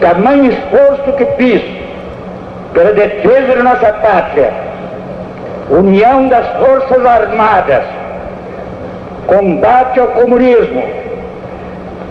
tamanho esforço que fiz pela defesa da nossa pátria, união das Forças Armadas, combate ao comunismo.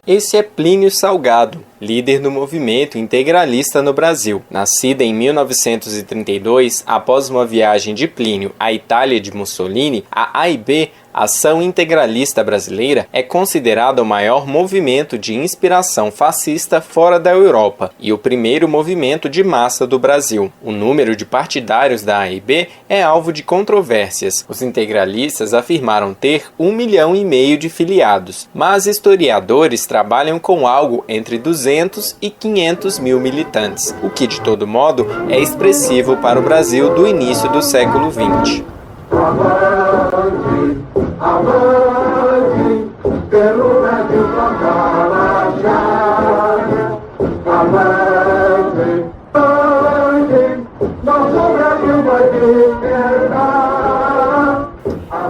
Esse é Plínio Salgado, líder do movimento integralista no Brasil. Nascida em 1932, após uma viagem de Plínio à Itália de Mussolini, a AIB, Ação Integralista Brasileira, é considerada o maior movimento de inspiração fascista fora da Europa e o primeiro movimento de massa do Brasil. O número de partidários da AIB é alvo de controvérsias. Os integralistas afirmaram ter 1,5 milhão de filiados, mas historiadores trabalham com algo entre 200 e 500 mil militantes, o que, de todo modo, é expressivo para o Brasil do início do século XX. Avante, pelo Brasil tocar avante, avante, nosso Brasil vai libertar.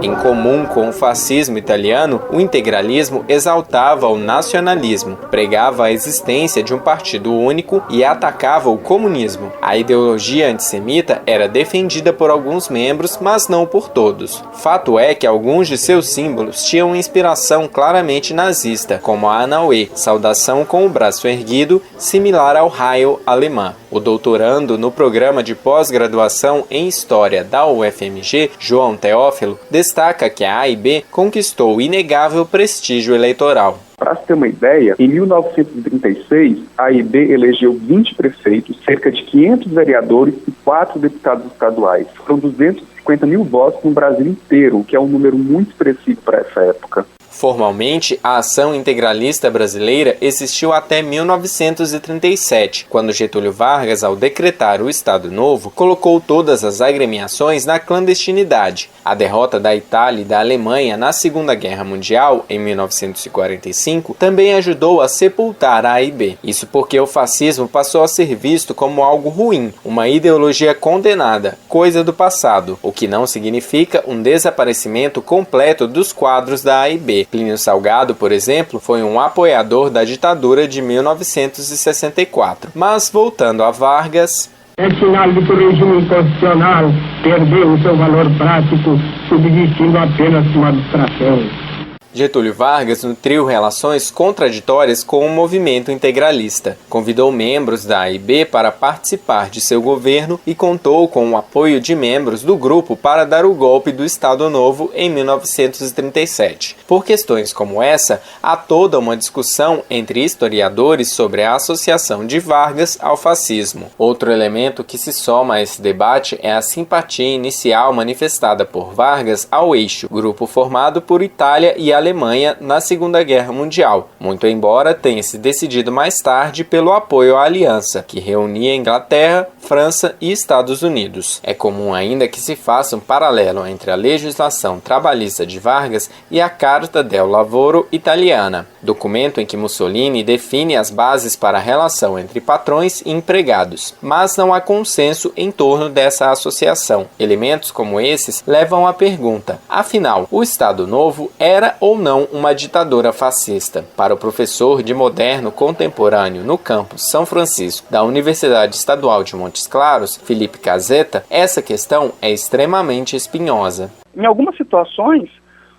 Em comum com o fascismo italiano, o integralismo exaltava o nacionalismo, pregava a existência de um partido único e atacava o comunismo. A ideologia antissemita era defendida por alguns membros, mas não por todos. Fato é que alguns de seus símbolos tinham inspiração claramente nazista, como a Anauê, saudação com o braço erguido, similar ao Heil alemã. O doutorando no programa de pós-graduação em História da UFMG, João Teófilo, destaca que a AIB conquistou inegável prestígio eleitoral. Para se ter uma ideia, em 1936, a AIB elegeu 20 prefeitos, cerca de 500 vereadores e 4 deputados estaduais. Foram 250 mil votos no Brasil inteiro, o que é um número muito expressivo para essa época. Formalmente, a Ação Integralista Brasileira existiu até 1937, quando Getúlio Vargas, ao decretar o Estado Novo, colocou todas as agremiações na clandestinidade. A derrota da Itália e da Alemanha na Segunda Guerra Mundial, em 1945, também ajudou a sepultar a AIB. Isso porque o fascismo passou a ser visto como algo ruim, uma ideologia condenada, coisa do passado, o que não significa um desaparecimento completo dos quadros da AIB. Plínio Salgado, por exemplo, foi um apoiador da ditadura de 1964. Mas, voltando a Vargas... É sinal de que o regime constitucional perdeu o seu valor prático, subsistindo apenas uma abstração. Getúlio Vargas nutriu relações contraditórias com o movimento integralista. Convidou membros da AIB para participar de seu governo e contou com o apoio de membros do grupo para dar o golpe do Estado Novo em 1937. Por questões como essa, há toda uma discussão entre historiadores sobre a associação de Vargas ao fascismo. Outro elemento que se soma a esse debate é a simpatia inicial manifestada por Vargas ao Eixo, grupo formado por Itália e Alemanha na Segunda Guerra Mundial, muito embora tenha se decidido mais tarde pelo apoio à aliança, que reunia Inglaterra, França e Estados Unidos. É comum ainda que se faça um paralelo entre a legislação trabalhista de Vargas e a Carta del Lavoro italiana, documento em que Mussolini define as bases para a relação entre patrões e empregados, mas não há consenso em torno dessa associação. Elementos como esses levam à pergunta: afinal, o Estado Novo era ou não uma ditadura fascista? Para o professor de moderno contemporâneo no campus São Francisco da Universidade Estadual de Montes Claros, Felipe Caseta, essa questão é extremamente espinhosa. Em algumas situações,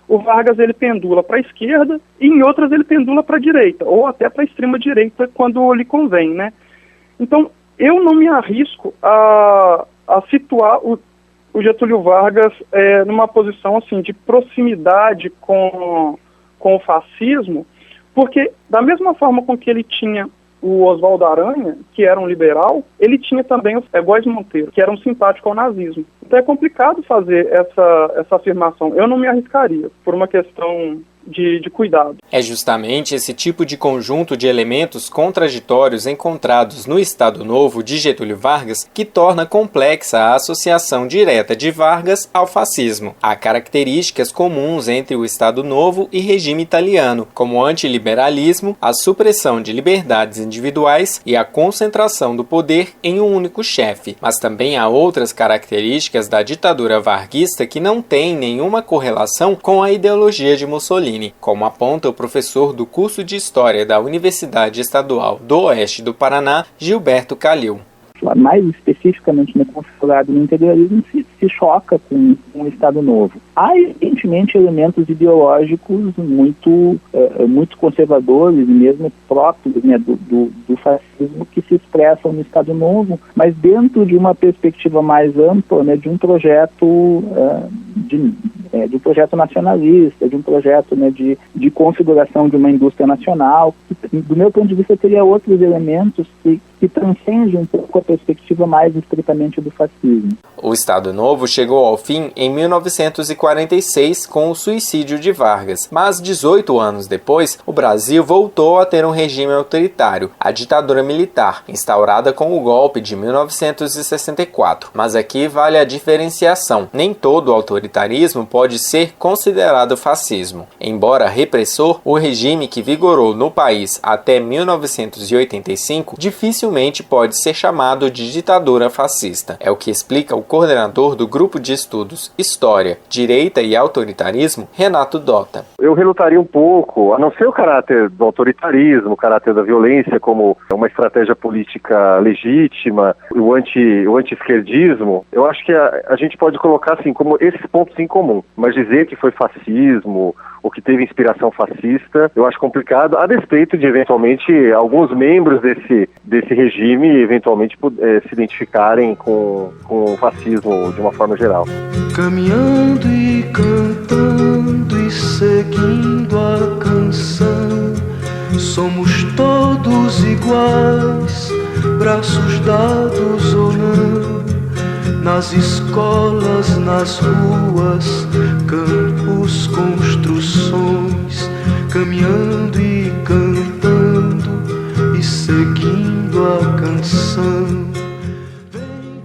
o Vargas ele pendula para a esquerda e em outras ele pendula para a direita, ou até para a extrema direita quando lhe convém, né? Então, eu não me arrisco a situar o Getúlio Vargas numa posição assim de proximidade com o fascismo, porque da mesma forma com que ele tinha o Oswaldo Aranha, que era um liberal, ele tinha também o Góes Monteiro, que era um simpático ao nazismo. Então é complicado fazer essa afirmação. Eu não me arriscaria, por uma questão de cuidado. É justamente esse tipo de conjunto de elementos contraditórios encontrados no Estado Novo de Getúlio Vargas que torna complexa a associação direta de Vargas ao fascismo. Há características comuns entre o Estado Novo e regime italiano, como o antiliberalismo, a supressão de liberdades individuais e a concentração do poder em um único chefe. Mas também há outras características da ditadura varguista que não têm nenhuma correlação com a ideologia de Mussolini. Mussolini, como aponta o professor do curso de História da Universidade Estadual do Oeste do Paraná, Gilberto Calil. Mais especificamente no consulado no integralismo, se choca com o Estado Novo. Há, evidentemente, elementos ideológicos muito conservadores e mesmo próprios, né, do fascismo que se expressam no Estado Novo, mas dentro de uma perspectiva mais ampla, né, de um projeto de um projeto nacionalista, de um projeto, né, de configuração de uma indústria nacional, que, do meu ponto de vista, teria outros elementos que transcendem um pouco a perspectiva mais estritamente do fascismo. O Estado Novo chegou ao fim em 1946 com o suicídio de Vargas, mas 18 anos depois, o Brasil voltou a ter um regime autoritário, a ditadura militar, instaurada com o golpe de 1964. Mas aqui vale a diferenciação. Nem todo autoritarismo pode ser considerado fascismo. Embora repressor, o regime que vigorou no país até 1985 dificilmente pode ser chamado de ditadura fascista. É o que explica o coordenador do Grupo de Estudos História, Direita e Autoritarismo, Renato Dota. Eu relutaria um pouco, a não ser o caráter do autoritarismo, o caráter da violência como uma estratégia política legítima, o anti-esquerdismo, eu acho que a gente pode colocar assim como esses pontos em comum, mas dizer que foi fascismo ou que teve inspiração fascista, eu acho complicado, a despeito de, eventualmente, alguns membros desse regime, eventualmente, se identificarem com o fascismo de uma forma geral. Caminhando e cantando e seguindo a canção, somos todos iguais, braços dados ou não, nas escolas, nas ruas, campos, construções, caminhando e cantando e seguindo a canção.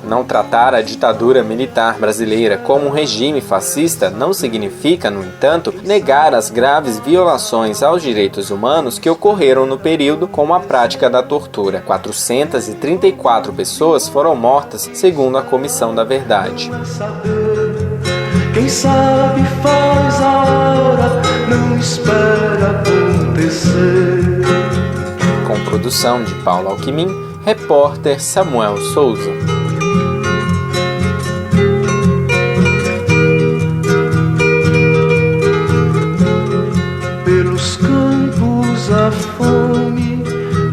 Não tratar a ditadura militar brasileira como um regime fascista não significa, no entanto, negar as graves violações aos direitos humanos que ocorreram no período, como a prática da tortura. 434 pessoas foram mortas, segundo a Comissão da Verdade. Quem sabe faz a hora, não espera acontecer. Com produção de Paulo Alquimim, repórter Samuel Souza. A fome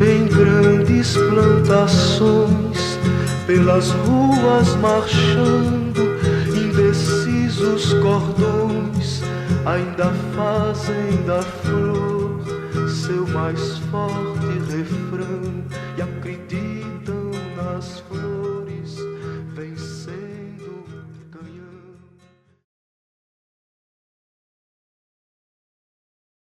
em grandes plantações, pelas ruas marchando, indecisos cordões, ainda fazem da flor seu mais forte refrão.